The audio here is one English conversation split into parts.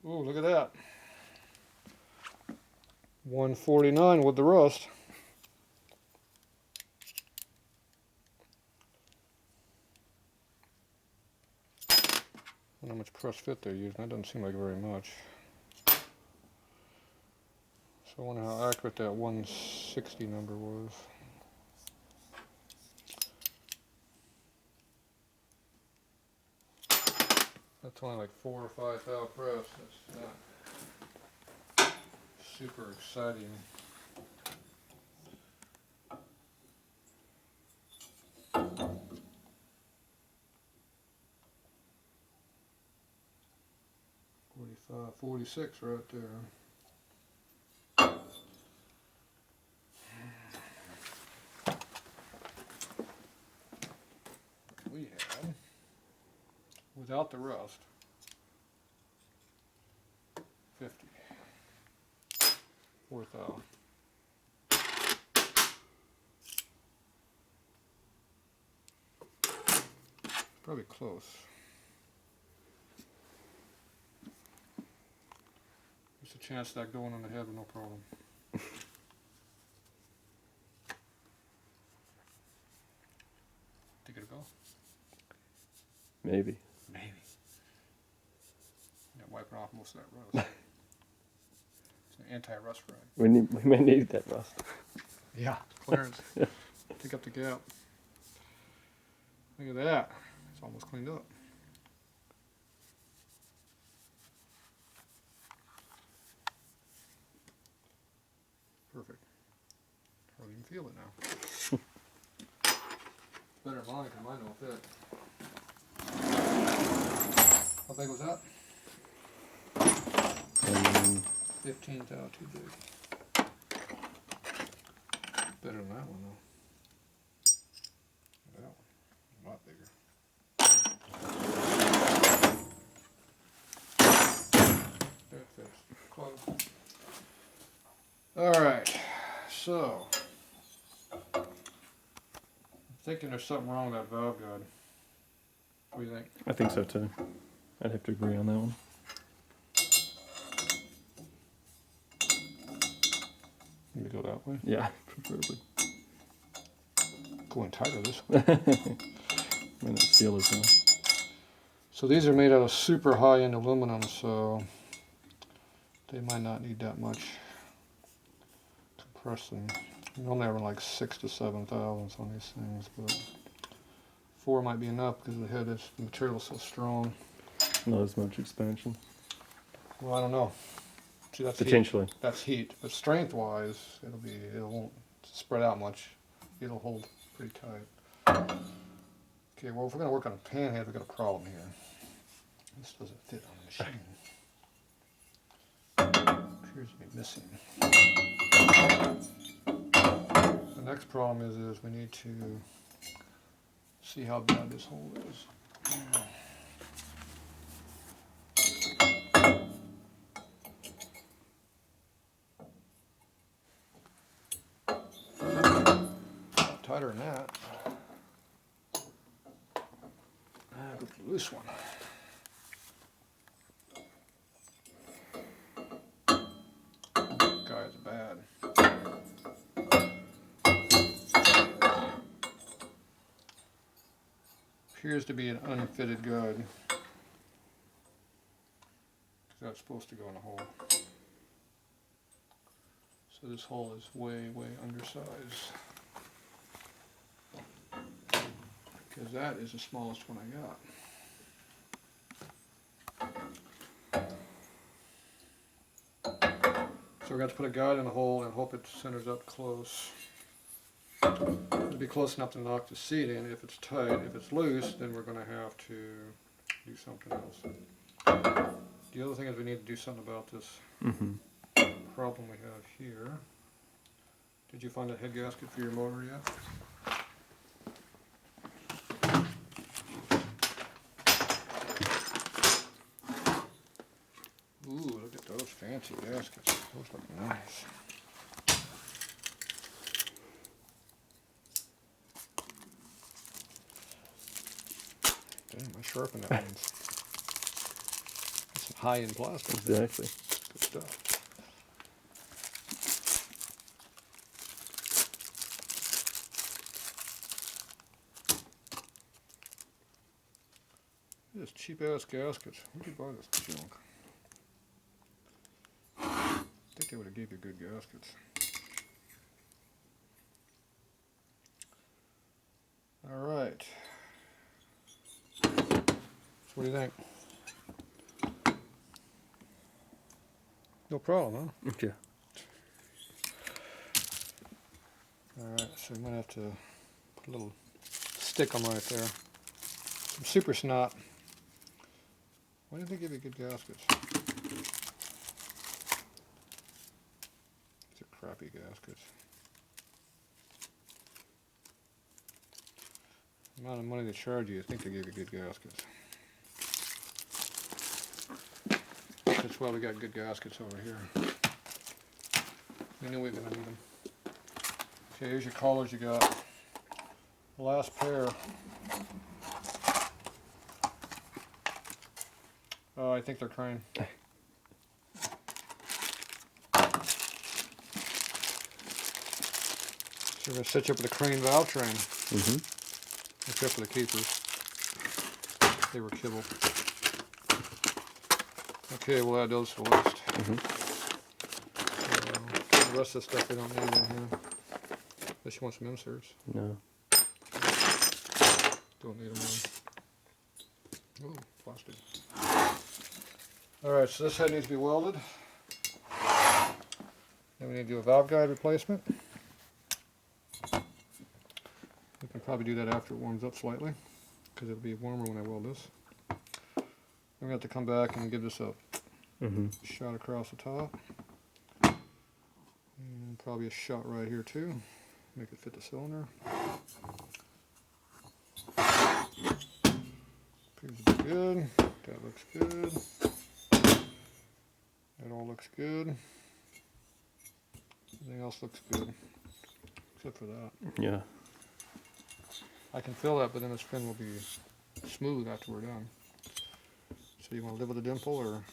Ooh, look at that. 149 with the rust. I don't know how much press fit they're using. That doesn't seem like very much. So I wonder how accurate that 160 number was. That's only like 4 or 5 thou press. That's not super exciting. $45, $46 right there. We had, without the rust, 50. 4 thou. Probably close. There's a chance of that going on the head with no problem. Think it'll go? Maybe. Maybe. Yeah, wiping off most of that rust. It's an anti-rust rag. We may need that rust. Yeah, clearance. Yeah. Take up the gap. Look at that. It's almost cleaned up. Perfect. Hardly even feel it now. Better than mine, because mine don't fit. How big was that? 15 thou, too big. Better than that one, though. That one, a lot bigger. There it fits. Close. Alright, so I'm thinking there's something wrong with that valve guide. What do you think? I think so too. I'd have to agree on that one. Let me go that way. Yeah, preferably. Going tighter this way. And that steel is well. So these are made out of super high-end aluminum, so they might not need that much compressing. Normally I run like 6 to 7 thousandths on these things, but 4 might be enough because the material is so strong. Not as much expansion. Well, I don't know. See, that's Potentially. Heat. That's heat, but strength-wise, it won't spread out much. It'll hold pretty tight. Okay, well, if we're going to work on a panhead, we've got a problem here. This doesn't fit on the machine. Appears to be missing. The next problem is we need to see how bad this hole is. Tighter than that. Go for the loose one. Guy's bad. Appears to be an unfitted guide. Because that's supposed to go in a hole. So this hole is way, way undersized. Because that is the smallest one I got. So we're going to put a guide in the hole and hope it centers up close. It'll be close enough to knock the seat in if it's tight. If it's loose, then we're going to have to do something else. The other thing is we need to do something about this problem we have here. Did you find a head gasket for your motor yet? Ooh, look at those fancy gaskets. Those look nice. Damn, I sharpened that one. That's some high-end plastic. Exactly. Good stuff. This cheap-ass gaskets. Where'd you buy this junk? I think they would have gave you good gaskets. All right. So what do you think? No problem, huh? Okay. All right, so I'm gonna have to put a little stick on right there. Some super snot. Why didn't they give you good gaskets? These are crappy gaskets. The amount of money they charge you, I think they gave you good gaskets. That's why we got good gaskets over here. We knew we were gonna need them. Okay, here's your collars you got. The last pair. Oh, I think they're Crane. So we're gonna set you up with a Crane valve train. Mm-hmm. Except for the keepers. They were kibble. Okay, we'll add those to the list. Mm-hmm. The rest of the stuff we don't need in here. Unless you want some inserts. No. Don't need them in. Ooh, plastic. Alright, so this head needs to be welded. Then we need to do a valve guide replacement. We can probably do that after it warms up slightly, because it'll be warmer when I weld this. We're going to have to come back and give this a shot across the top. And probably a shot right here too. Make it fit the cylinder. Appears to be good. That looks good. That all looks good. Everything else looks good. Except for that. Yeah. I can fill that, but then the spin will be smooth after we're done. So you want to live with a dimple, or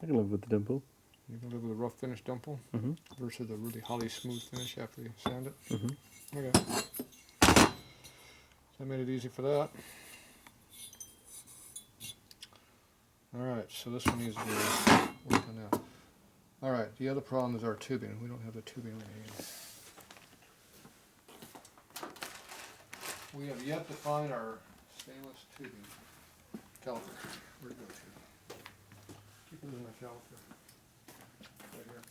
I can live with the dimple. you can live with a rough finish dimple Mm-hmm. versus a really holly smooth finish after you sand it? Mm-hmm. Okay. So I made it easy for that. Alright, so this one needs to be worked on now. Alright, the other problem is our tubing. We don't have the tubing we need. We have yet to find our stainless tubing caliper. Where'd it go to? Keep losing my caliper. Right here.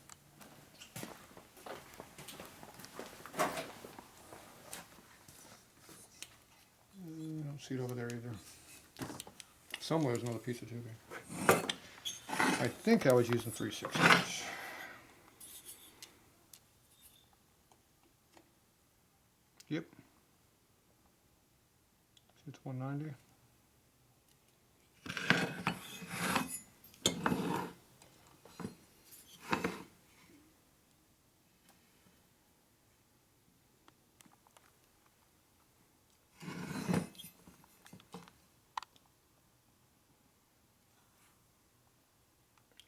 I don't see it over there either. Somewhere there's another piece of tubing. I think I was using 3/16. Yep. See, it's 190.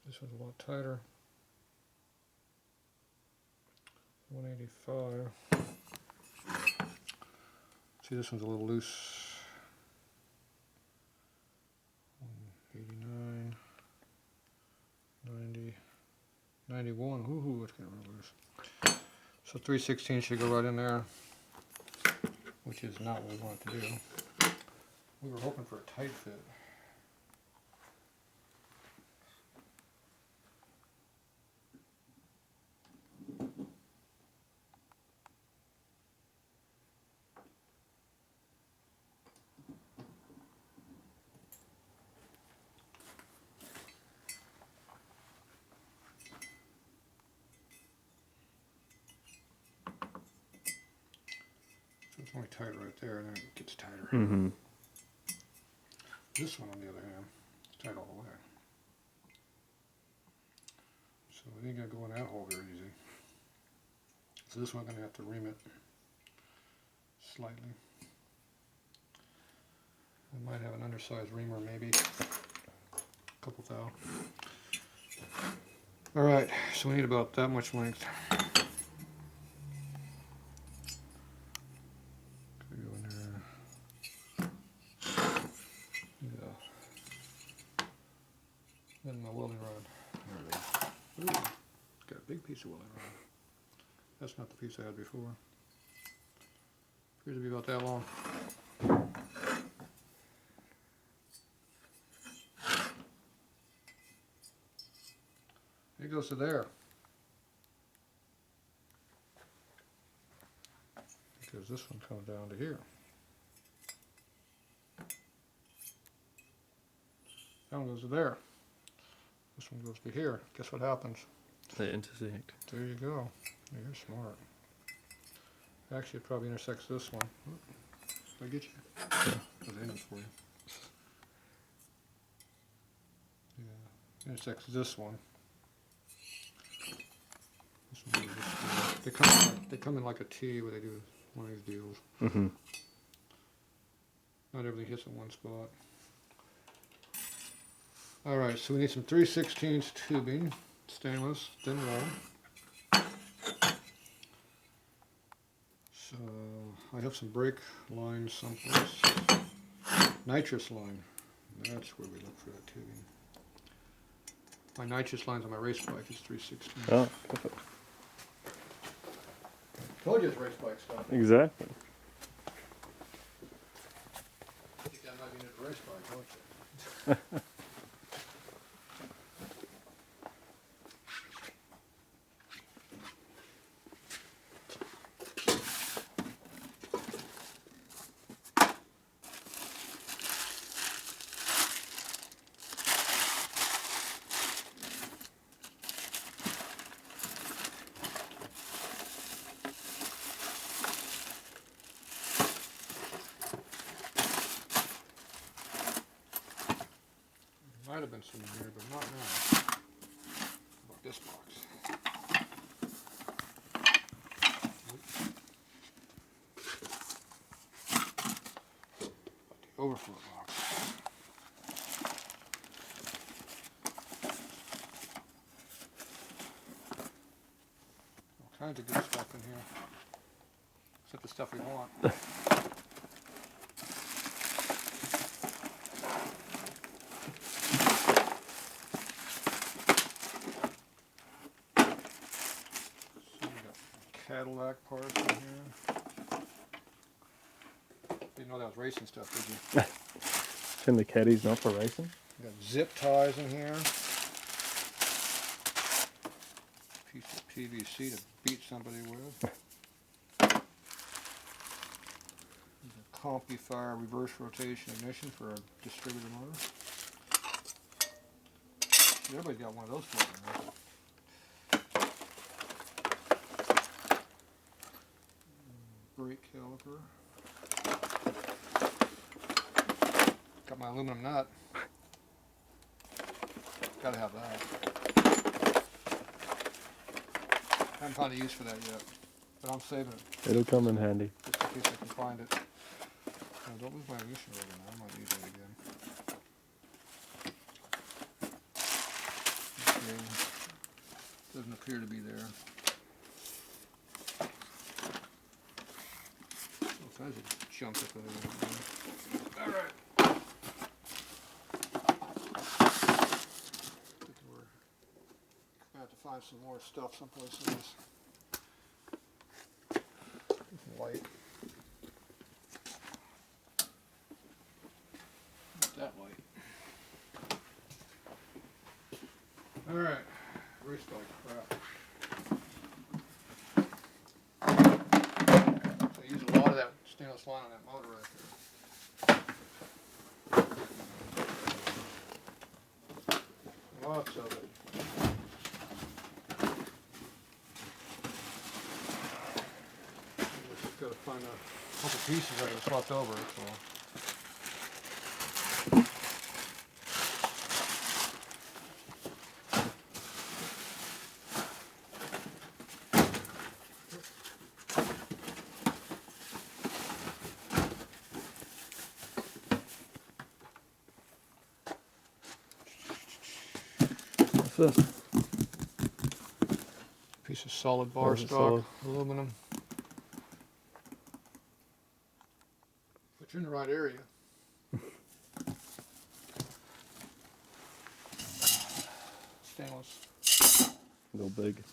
This one's a lot tighter. 185. See, this one's a little loose. 189. 90. 91. Woohoo, it's getting real loose. So 3/16 should go right in there, which is not what we want it to do. We were hoping for a tight fit. So it's only tight right there, and then it gets tighter. Mm-hmm. This one, on the other hand, is tight all the way. So we ain't gonna go in that hole very easy. So this one I'm gonna have to ream it slightly. I might have an undersized reamer maybe. couple thou. All right, so we need about that much length. Could go in there. Yeah. Then my welding rod. There it is. Ooh, got a big piece of welding rod. That's not the piece I had before. Appears to be about that long. It goes to there. Because this one comes down to here. That one goes to there. This one goes to here. Guess what happens? They intersect. There you go. You're smart. Actually, it probably intersects this one. Did I get you? Yeah. There's in it for you. Yeah. Intersects this one. This one goes this way. They come in like a T where they do one of these deals. Mm-hmm. Not everything hits in one spot. Alright, so we need some 3/16 tubing, stainless, thin wall. So I have some brake lines someplace. Nitrous line. That's where we look for that tubing. My nitrous lines on my race bike is 3/16. Oh, perfect. Told you it's race bike stuff. Exactly. I think that might be a race bike, don't you? Might have been some in here, but not now. How about this box? About the overflow box. All kinds of good stuff in here. Except the stuff we want. Cadillac parts in here. Didn't know that was racing stuff, did you? Turn the caddies not for racing. We got zip ties in here. Piece of PVC to beat somebody with. There's a CompuFire reverse rotation ignition for a distributor motor. Everybody's got one of those floating there. Brake caliper. Got my aluminum nut. Gotta have that. Haven't found a use for that yet, but I'm saving it It'll come in handy. just in case I can find it. No, don't lose my ignition over now. I might use that again. Okay. Doesn't appear to be there. All kinds of junk up there. All right. We're gonna have to find some more stuff someplace in this. Light. That light. All right. Race bike crap. So I use a lot of that stainless line on that motor right there. Lots of it. Just gotta find a couple pieces that are swapped over, so. first? Piece of solid bar is it stock, solid? aluminum. But you're in the right area. Stainless. A little big.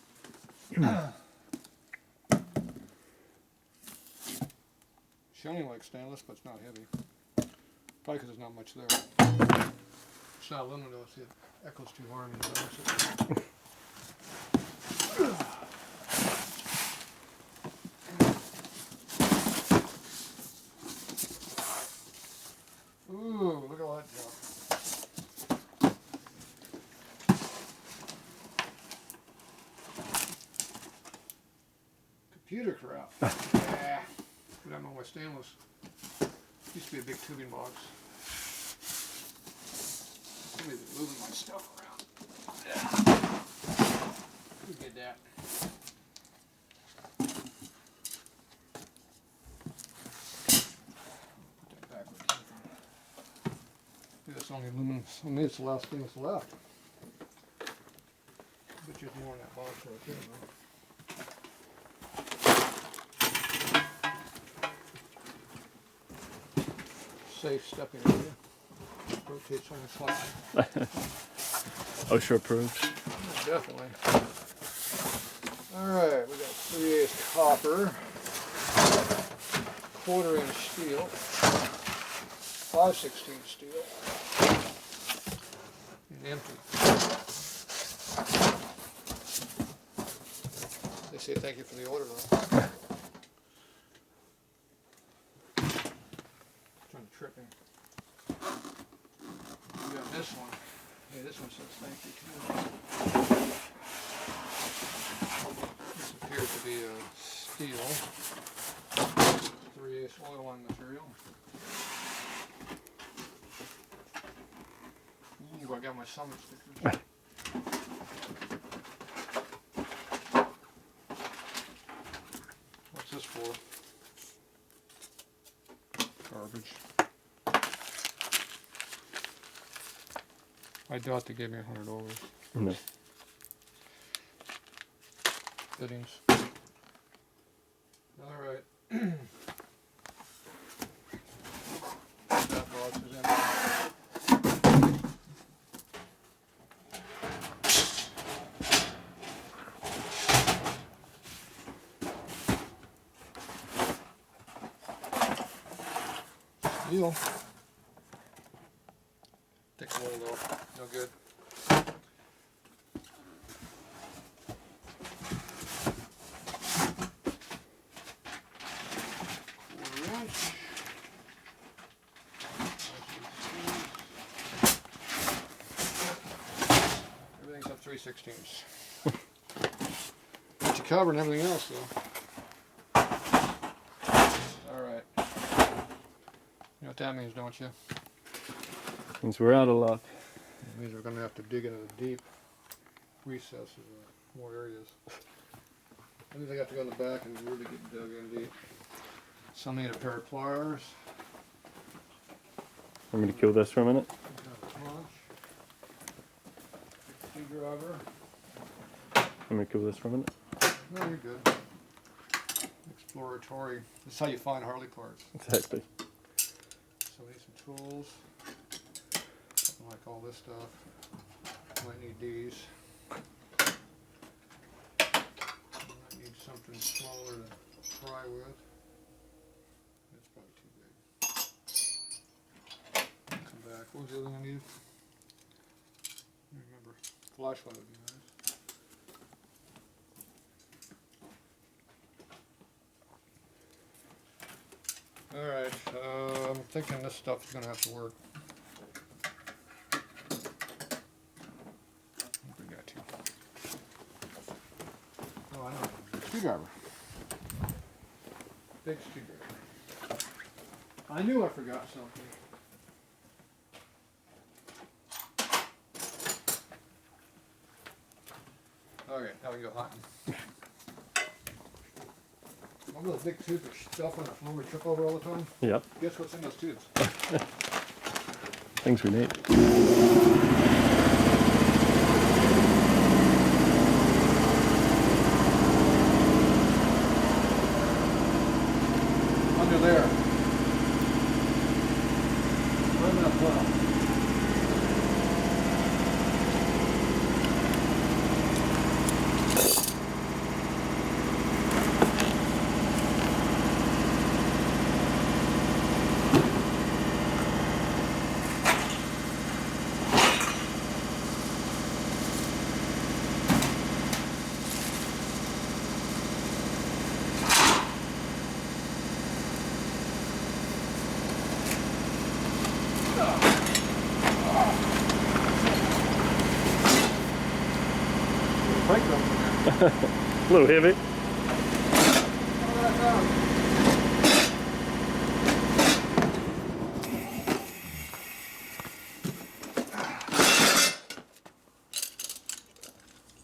Shining like stainless, but it's not heavy. Probably because there's not much there. It's not aluminum though, see it echoes too hard when you bounce it. Ooh, look at all that junk. Computer crap. Yeah. Put that on my stainless. Used to be a big tubing box. Somebody's moving my stuff around. Who did that? Put that back where it came from. Maybe that's only aluminum. So maybe it's the last thing that's left. Bet you there's more in that box right there, though. Safe stepping area. Rotates on the slide. OSHA approved. Yeah, definitely. Alright, we got 3/8 copper, 1/4 inch steel, 5/16 steel, and empty. They say thank you for the order though. Trying to trip me. We got this one. Yeah, this one says thank you too. This appears to be a steel 3/8 oil line material. Ooh, I got my summit stickers. What's this for? Garbage. I doubt they gave me $100. No. Fittings. Alright. That box is empty. Steel. Take a mold off. No good. Everything's up 3/16. Got your cover and everything else though. Alright. You know what that means, don't you? Means we're out of luck. It means we're going to have to dig into the deep recesses of more areas. That means I got to go in the back and really get dug in deep. So I need a pair of pliers. I'm going to kill this for a minute. Screwdriver. I'm going to kill this for a minute. No, you're good. Exploratory. This is how you find Harley parts. Exactly. So we need some tools. Something like all this stuff. Might need these. Might need something smaller to try with. That's probably too big. Come back. What was the other thing I needed? I don't remember. Flashlight would be nice. Alright, I'm thinking this stuff is going to have to work. I think we got to. Oh, I know. Screwdriver. Big screwdriver. I knew I forgot something. Okay, now we go hunting. Remember those big tubes of stuff on the floor we trip over all the time? Yep. Guess what's in those tubes? Things we need. well. A little heavy.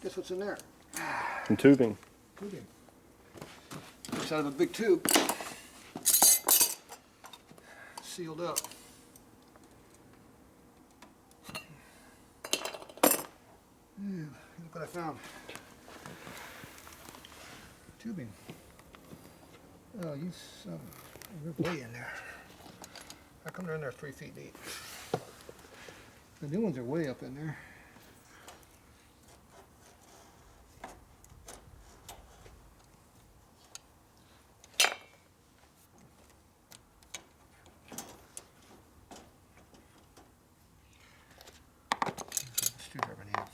Guess what's in there? Some tubing. Tubing. Looks out of a big tube. Sealed up. Look what I found. Tubing. Oh, you son. They're way in there. How come they're in there 3 feet deep? The new ones are way up in there. Screwdriver now.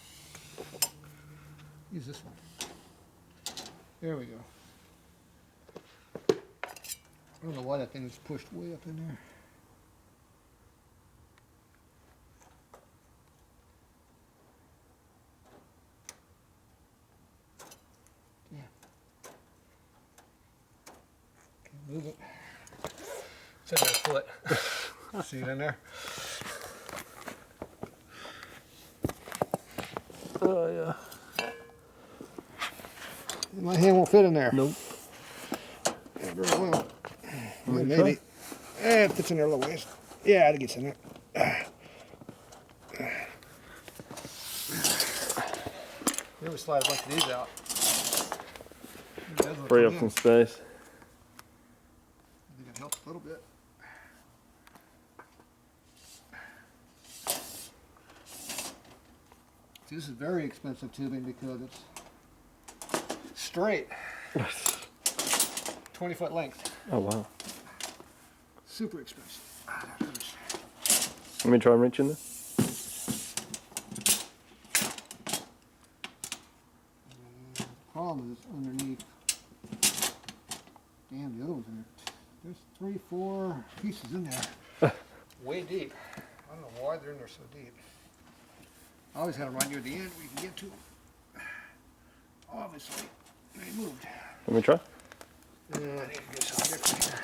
Use this one. There we go. I don't know why that thing is pushed way up in there. Yeah. Can't move it. It's in there a foot. See it in there? Oh yeah. My hand won't fit in there. Nope. Yeah, very well. Want me to Maybe. It fits in there a little ways. Yeah, it gets in there. Maybe we slide a bunch of these out. Free up some space. I think it helps a little bit. See, this is very expensive tubing because it's straight. 20-foot length. Oh wow. Super expensive. Let me try and reach in there. The problem is underneath. Damn, the other ones in there. There's 3, 4 pieces in there. Way deep. I don't know why they're in there so deep. I always had them right near the end where you can get to them. Obviously, they moved. Let me try. I need to get something different here.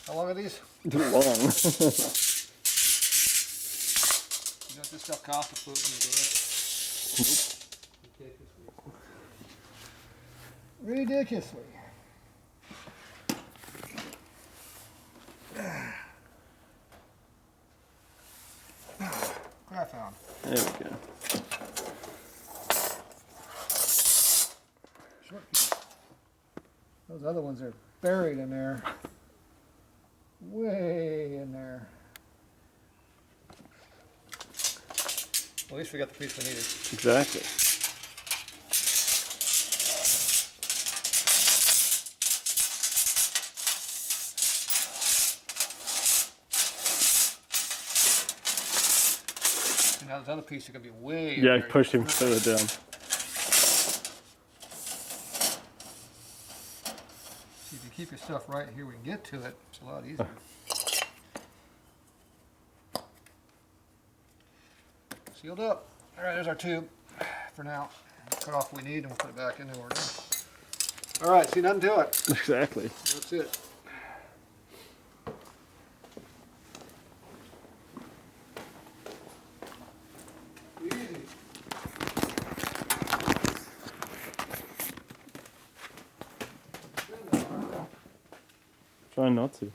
How long are these? Too long. You know what this stuff costs to float when you do it? Ridiculously. What I found. There we go. Short piece. Those other ones are buried in there. Way in there. Well, at least we got the piece we needed. Exactly. And now this other piece is going to be way in Yeah, there. push him further down. If you keep your stuff right here, we can get to it. It's a lot easier. Sealed up. All right, there's our tube for now. Cut off what we need and we'll put it back in order. All right, see, nothing to it. Exactly. That's it. Easy. Try not to.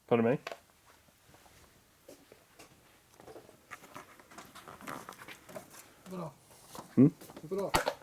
Pardon me? Flip it off. Hmm? Flip it off.